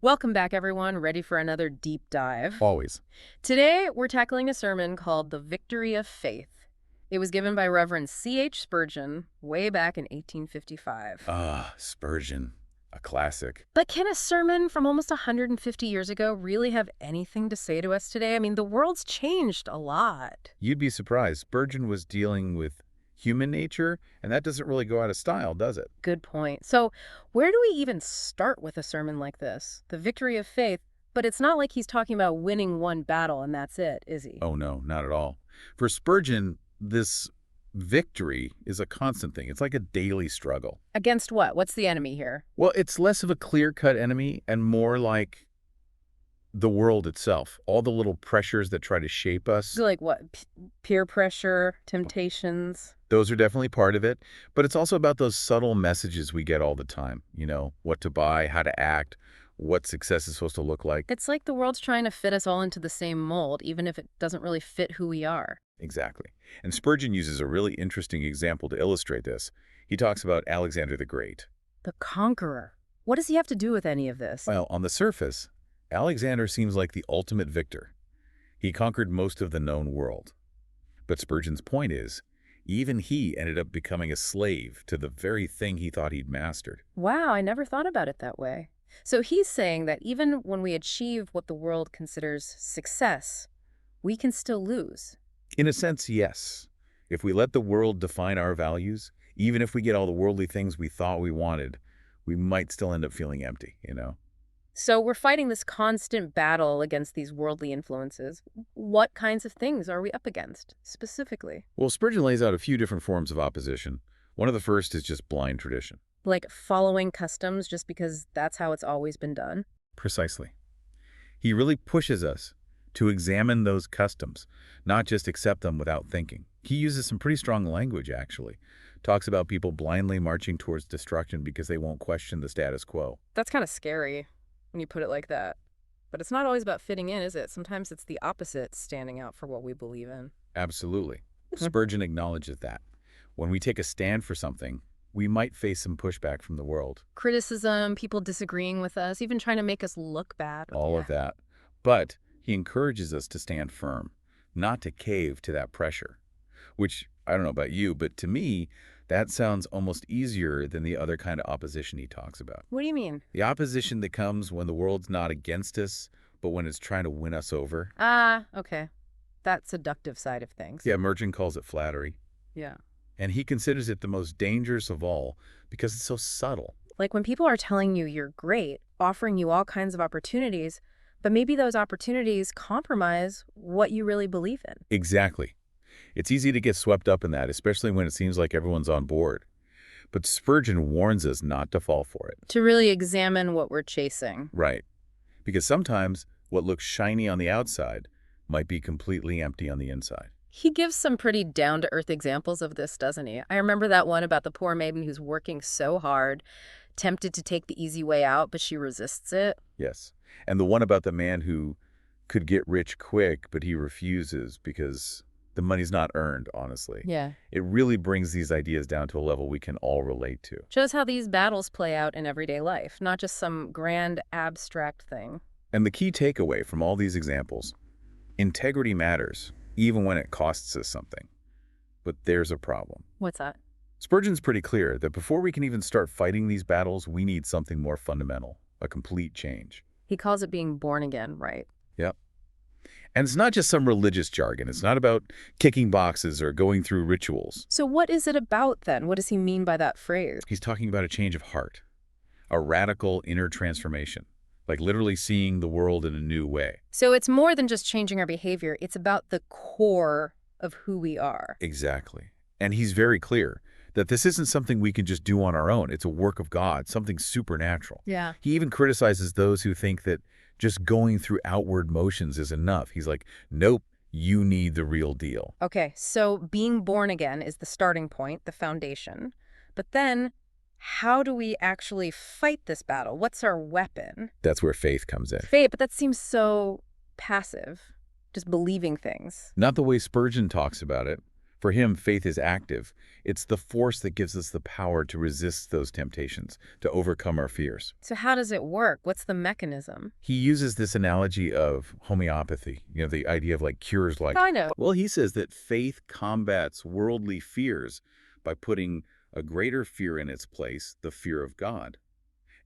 Welcome back, everyone. Ready for another deep dive? Always. Today, we're tackling a sermon called The Victory of Faith. It was given by Reverend C.H. Spurgeon way back in 1855. Ah, Spurgeon. A classic. But can a sermon from almost 150 years ago really have anything to say to us today? I mean, the world's changed a lot. You'd be surprised. Spurgeon was dealing with human nature, and that doesn't really go out of style, does it? Good point. So, where do we even start with a sermon like this? The Victory of Faith, but it's not like he's talking about winning one battle and that's it, is he? Oh, no, not at all. For Spurgeon, this victory is a constant thing. It's like a daily struggle. Against what? What's the enemy here? Well, it's less of a clear-cut enemy and more like the world itself. All the little pressures that try to shape us. So like what? Peer pressure, temptations? Those are definitely part of it, but it's also about those subtle messages we get all the time. What to buy, how to act, what success is supposed to look like. It's like the world's trying to fit us all into the same mold, even if it doesn't really fit who we are. Exactly. And Spurgeon uses a really interesting example to illustrate this. He talks about Alexander the Great. The conqueror. What does he have to do with any of this? Well, on the surface, Alexander seems like the ultimate victor. He conquered most of the known world. But Spurgeon's point is, even he ended up becoming a slave to the very thing he thought he'd mastered. Wow, I never thought about it that way. So he's saying that even when we achieve what the world considers success, we can still lose. In a sense, yes. If we let the world define our values, even if we get all the worldly things we thought we wanted, we might still end up feeling empty. So we're fighting this constant battle against these worldly influences. What kinds of things are we up against, specifically? Well, Spurgeon lays out a few different forms of opposition. One of the first is just blind tradition. Like following customs just because that's how it's always been done? Precisely. He really pushes us to examine those customs, not just accept them without thinking. He uses some pretty strong language, actually. Talks about people blindly marching towards destruction because they won't question the status quo. That's kind of scary when you put it like that. But it's not always about fitting in, is it? Sometimes it's the opposite, standing out for what we believe in. Absolutely. Spurgeon acknowledges that. When we take a stand for something, we might face some pushback from the world. Criticism, people disagreeing with us, even trying to make us look bad. All of that. But he encourages us to stand firm, not to cave to that pressure. Which, I don't know about you, but to me, that sounds almost easier than the other kind of opposition he talks about. What do you mean? The opposition that comes when the world's not against us, but when it's trying to win us over. Ah, okay. That seductive side of things. Yeah, Mergen calls it flattery. Yeah. And he considers it the most dangerous of all because it's so subtle. Like when people are telling you you're great, offering you all kinds of opportunities, but maybe those opportunities compromise what you really believe in. Exactly. It's easy to get swept up in that, especially when it seems like everyone's on board. But Spurgeon warns us not to fall for it. To really examine what we're chasing. Right. Because sometimes what looks shiny on the outside might be completely empty on the inside. He gives some pretty down-to-earth examples of this, doesn't he? I remember that one about the poor maiden who's working so hard, tempted to take the easy way out, but she resists it. Yes. And the one about the man who could get rich quick, but he refuses because the money's not earned, honestly. Yeah. It really brings these ideas down to a level we can all relate to. Shows how these battles play out in everyday life, not just some grand abstract thing. And the key takeaway from all these examples, integrity matters, even when it costs us something. But there's a problem. What's that? Spurgeon's pretty clear that before we can even start fighting these battles, we need something more fundamental, a complete change. He calls it being born again, right? Yep. And it's not just some religious jargon. It's not about kicking boxes or going through rituals. So what is it about then? What does he mean by that phrase? He's talking about a change of heart, a radical inner transformation, like literally seeing the world in a new way. So it's more than just changing our behavior. It's about the core of who we are. Exactly. And he's very clear that this isn't something we can just do on our own. It's a work of God, something supernatural. Yeah. He even criticizes those who think that just going through outward motions is enough. He's like, nope, you need the real deal. Okay, so being born again is the starting point, the foundation. But then how do we actually fight this battle? What's our weapon? That's where faith comes in. Faith, but that seems so passive, just believing things. Not the way Spurgeon talks about it. For him, faith is active. It's the force that gives us the power to resist those temptations, to overcome our fears. So how does it work? What's the mechanism? He uses this analogy of homeopathy, the idea of like cures like. Kind of. Well, he says that faith combats worldly fears by putting a greater fear in its place, the fear of God.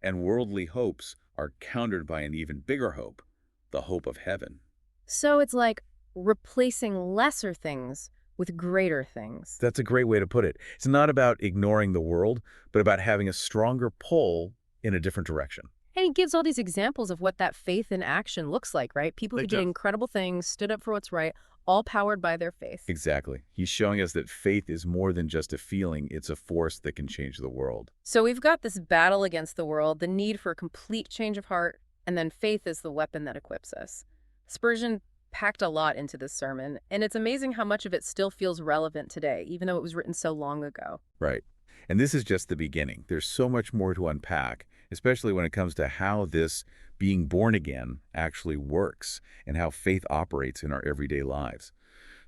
And worldly hopes are countered by an even bigger hope, the hope of heaven. So it's like replacing lesser things with greater things. That's a great way to put it. It's not about ignoring the world, but about having a stronger pull in a different direction. And he gives all these examples of what that faith in action looks like, right? People who Like did that. incredible things, stood up for what's right, all powered by their faith. Exactly. He's showing us that faith is more than just a feeling. It's a force that can change the world. So we've got this battle against the world, the need for a complete change of heart, and then faith is the weapon that equips us. Spurgeon packed a lot into this sermon, and it's amazing how much of it still feels relevant today, even though it was written so long ago. Right. And this is just the beginning. There's so much more to unpack, especially when it comes to how this being born again actually works and how faith operates in our everyday lives.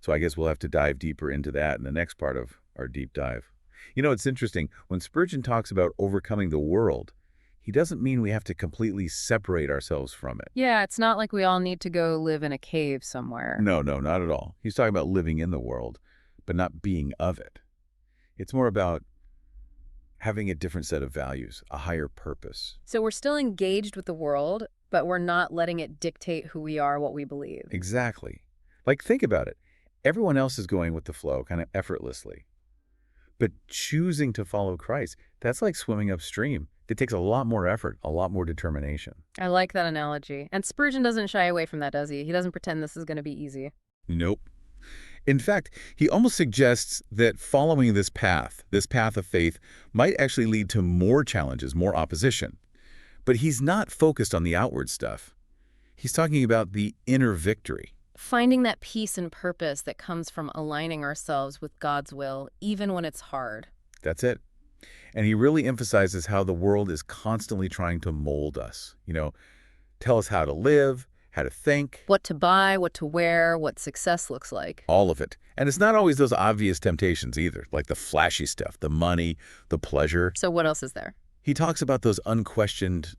So I guess we'll have to dive deeper into that in the next part of our deep dive. It's interesting. When Spurgeon talks about overcoming the world, he doesn't mean we have to completely separate ourselves from it. Yeah, it's not like we all need to go live in a cave somewhere. No, no, not at all. He's talking about living in the world, but not being of it. It's more about having a different set of values, a higher purpose. So we're still engaged with the world, but we're not letting it dictate who we are, what we believe. Exactly. Like, think about it. Everyone else is going with the flow, kind of effortlessly. But choosing to follow Christ, that's like swimming upstream. It takes a lot more effort, a lot more determination. I like that analogy. And Spurgeon doesn't shy away from that, does he? He doesn't pretend this is going to be easy. Nope. In fact, he almost suggests that following this path of faith, might actually lead to more challenges, more opposition. But he's not focused on the outward stuff. He's talking about the inner victory. Finding that peace and purpose that comes from aligning ourselves with God's will, even when it's hard. That's it. And he really emphasizes how the world is constantly trying to mold us, tell us how to live, how to think. What to buy, what to wear, what success looks like. All of it. And it's not always those obvious temptations either, like the flashy stuff, the money, the pleasure. So what else is there? He talks about those unquestioned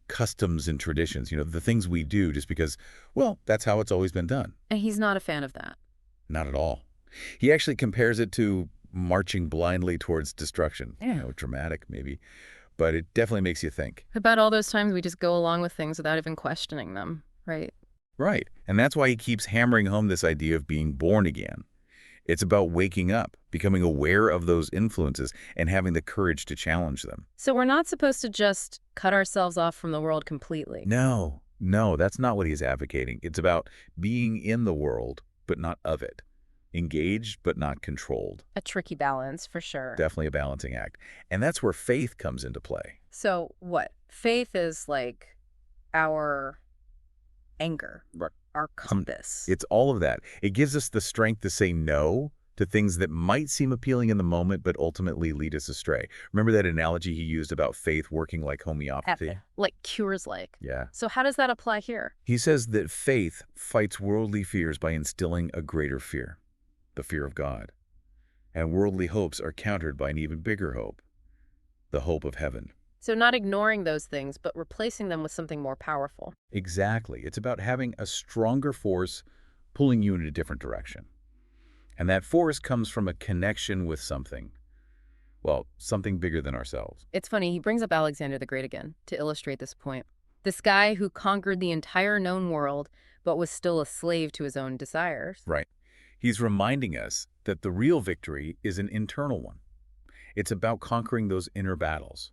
customs and traditions, the things we do just because, well, that's how it's always been done. And he's not a fan of that. Not at all. He actually compares it to marching blindly towards destruction. Yeah. Dramatic maybe, but it definitely makes you think. About all those times we just go along with things without even questioning them, right? Right. And that's why he keeps hammering home this idea of being born again. It's about waking up, becoming aware of those influences, and having the courage to challenge them. So we're not supposed to just cut ourselves off from the world completely. No, that's not what he's advocating. It's about being in the world, but not of it. Engaged, but not controlled. A tricky balance, for sure. Definitely a balancing act. And that's where faith comes into play. So what? Faith is like our anchor, Right. our compass. It's all of that. It gives us the strength to say no to things that might seem appealing in the moment, but ultimately lead us astray. Remember that analogy he used about faith working like homeopathy? Like cures like. Yeah. So how does that apply here? He says that faith fights worldly fears by instilling a greater fear, the fear of God. And worldly hopes are countered by an even bigger hope, the hope of heaven. So not ignoring those things, but replacing them with something more powerful. Exactly. It's about having a stronger force pulling you in a different direction. And that force comes from a connection with something. Well, something bigger than ourselves. It's funny, he brings up Alexander the Great again to illustrate this point. This guy who conquered the entire known world, but was still a slave to his own desires. Right. He's reminding us that the real victory is an internal one. It's about conquering those inner battles,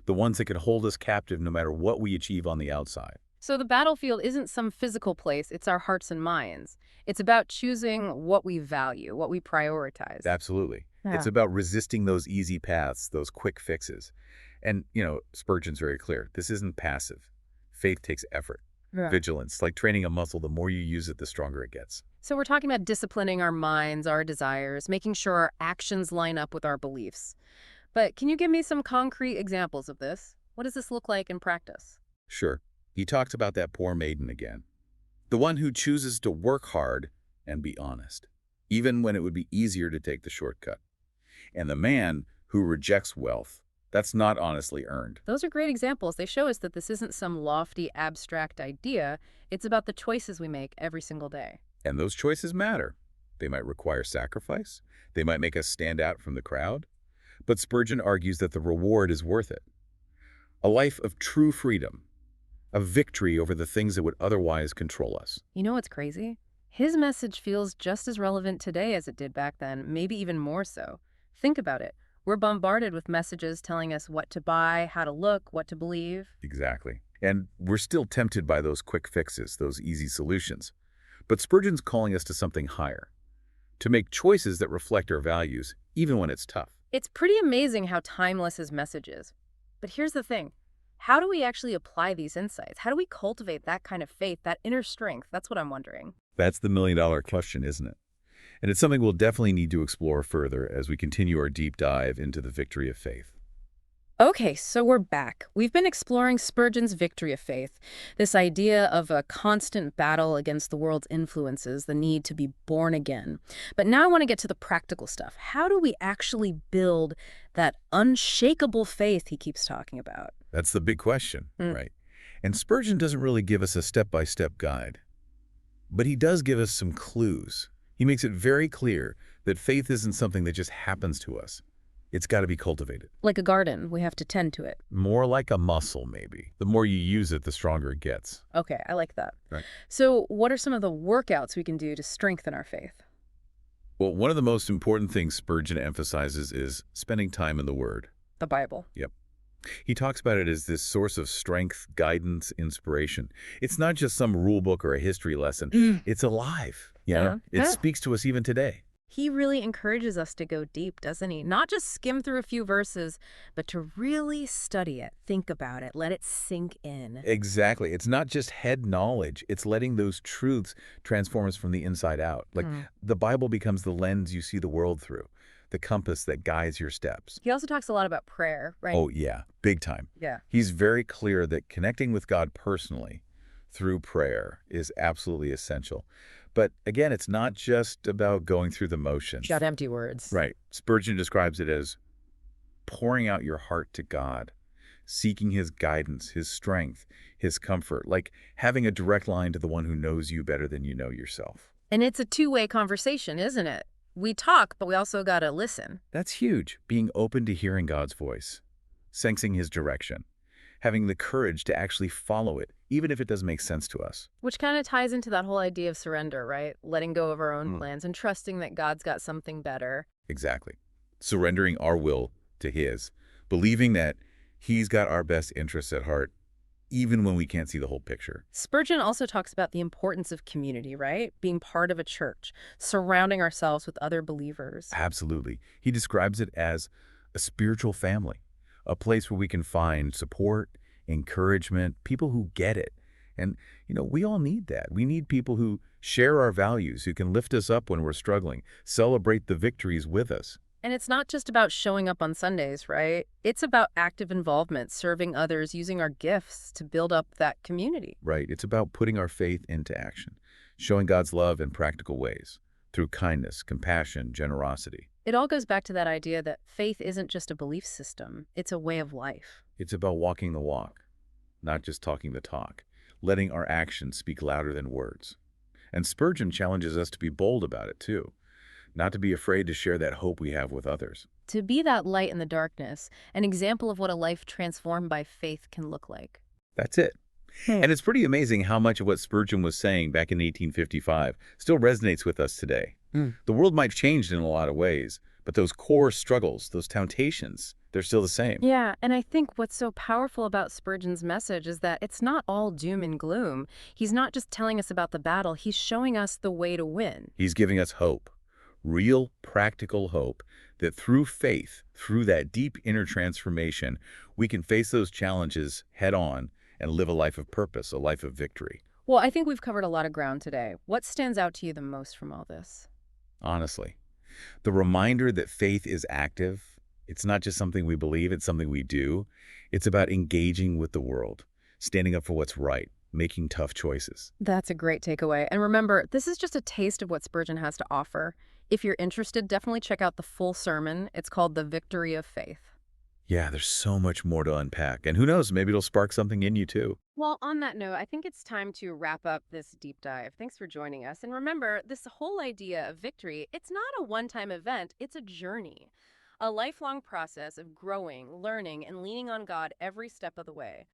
the ones that can hold us captive no matter what we achieve on the outside. So the battlefield isn't some physical place, it's our hearts and minds. It's about choosing what we value, what we prioritize. Absolutely. Yeah. It's about resisting those easy paths, those quick fixes. And, Spurgeon's very clear. This isn't passive. Faith takes effort, vigilance, like training a muscle. The more you use it, the stronger it gets. So we're talking about disciplining our minds, our desires, making sure our actions line up with our beliefs. But can you give me some concrete examples of this? What does this look like in practice? Sure. He talks about that poor maiden again. The one who chooses to work hard and be honest. even when it would be easier to take the shortcut. And the man who rejects wealth, that's not honestly earned. Those are great examples. They show us that this isn't some lofty, abstract idea. It's about the choices we make every single day. And those choices matter. They might require sacrifice. They might make us stand out from the crowd. But Spurgeon argues that the reward is worth it. A life of true freedom, a victory over the things that would otherwise control us. You know what's crazy? His message feels just as relevant today as it did back then, maybe even more so. Think about it. We're bombarded with messages telling us what to buy, how to look, what to believe. Exactly. And we're still tempted by those quick fixes, those easy solutions. But Spurgeon's calling us to something higher, to make choices that reflect our values, even when it's tough. It's pretty amazing how timeless his message is. But here's the thing. How do we actually apply these insights? How do we cultivate that kind of faith, that inner strength? That's what I'm wondering. That's the million-dollar question, isn't it? And it's something we'll definitely need to explore further as we continue our deep dive into the victory of faith. Okay, so we're back. We've been exploring Spurgeon's victory of faith, this idea of a constant battle against the world's influences, the need to be born again. But now I want to get to the practical stuff. How do we actually build that unshakable faith he keeps talking about? That's the big question, Mm. right? And Spurgeon doesn't really give us a step-by-step guide, but he does give us some clues. He makes it very clear that faith isn't something that just happens to us. It's got to be cultivated. Like a garden, we have to tend to it. More like a muscle, maybe. The more you use it, the stronger it gets. Okay, I like that. Right. So what are some of the workouts we can do to strengthen our faith? Well, one of the most important things Spurgeon emphasizes is spending time in the Word. The Bible. Yep. He talks about it as this source of strength, guidance, inspiration. It's not just some rule book or a history lesson. It's alive. You know? It Yeah. speaks to us even today. He really encourages us to go deep, doesn't he? Not just skim through a few verses, but to really study it, think about it, let it sink in. Exactly. It's not just head knowledge. It's letting those truths transform us from the inside out. Like the Bible becomes the lens you see the world through, the compass that guides your steps. He also talks a lot about prayer, right? Oh, yeah. Big time. Yeah. He's very clear that connecting with God personally through prayer is absolutely essential. But again, it's not just about going through the motions. Shout empty words. Right. Spurgeon describes it as pouring out your heart to God, seeking his guidance, his strength, his comfort, like having a direct line to the one who knows you better than you know yourself. And it's a two-way conversation, isn't it? We talk, but we also got to listen. That's huge, being open to hearing God's voice, sensing his direction, having the courage to actually follow it, even if it doesn't make sense to us. Which kind of ties into that whole idea of surrender, right? Letting go of our own plans and trusting that God's got something better. Exactly. Surrendering our will to his, believing that he's got our best interests at heart, even when we can't see the whole picture. Spurgeon also talks about the importance of community, right? Being part of a church, surrounding ourselves with other believers. Absolutely. He describes it as a spiritual family, a place where we can find support, encouragement, people who get it. And, you know, we all need that. We need people who share our values, who can lift us up when we're struggling, celebrate the victories with us. And it's not just about showing up on Sundays, right? It's about active involvement, serving others, using our gifts to build up that community. Right. It's about putting our faith into action, showing God's love in practical ways, through kindness, compassion, generosity. It all goes back to that idea that faith isn't just a belief system, it's a way of life. It's about walking the walk, not just talking the talk, letting our actions speak louder than words. And Spurgeon challenges us to be bold about it, too, not to be afraid to share that hope we have with others. To be that light in the darkness, an example of what a life transformed by faith can look like. That's it. And it's pretty amazing how much of what Spurgeon was saying back in 1855 still resonates with us today. The world might have changed in a lot of ways, but those core struggles, those temptations, they're still the same. Yeah, and I think what's so powerful about Spurgeon's message is that it's not all doom and gloom. He's not just telling us about the battle, he's showing us the way to win. He's giving us hope, real practical hope, that through faith, through that deep inner transformation, we can face those challenges head on and live a life of purpose, a life of victory. Well, I think we've covered a lot of ground today. What stands out to you the most from all this? Honestly, the reminder that faith is active, it's not just something we believe, it's something we do. It's about engaging with the world, standing up for what's right, making tough choices. That's a great takeaway. And remember, this is just a taste of what Spurgeon has to offer. If you're interested, definitely check out the full sermon. It's called The Victory of Faith. Yeah, there's so much more to unpack. And who knows, maybe it'll spark something in you too. Well, on that note, I think it's time to wrap up this deep dive. Thanks for joining us. And remember, this whole idea of victory, it's not a one-time event, it's a journey, a lifelong process of growing, learning, and leaning on God every step of the way.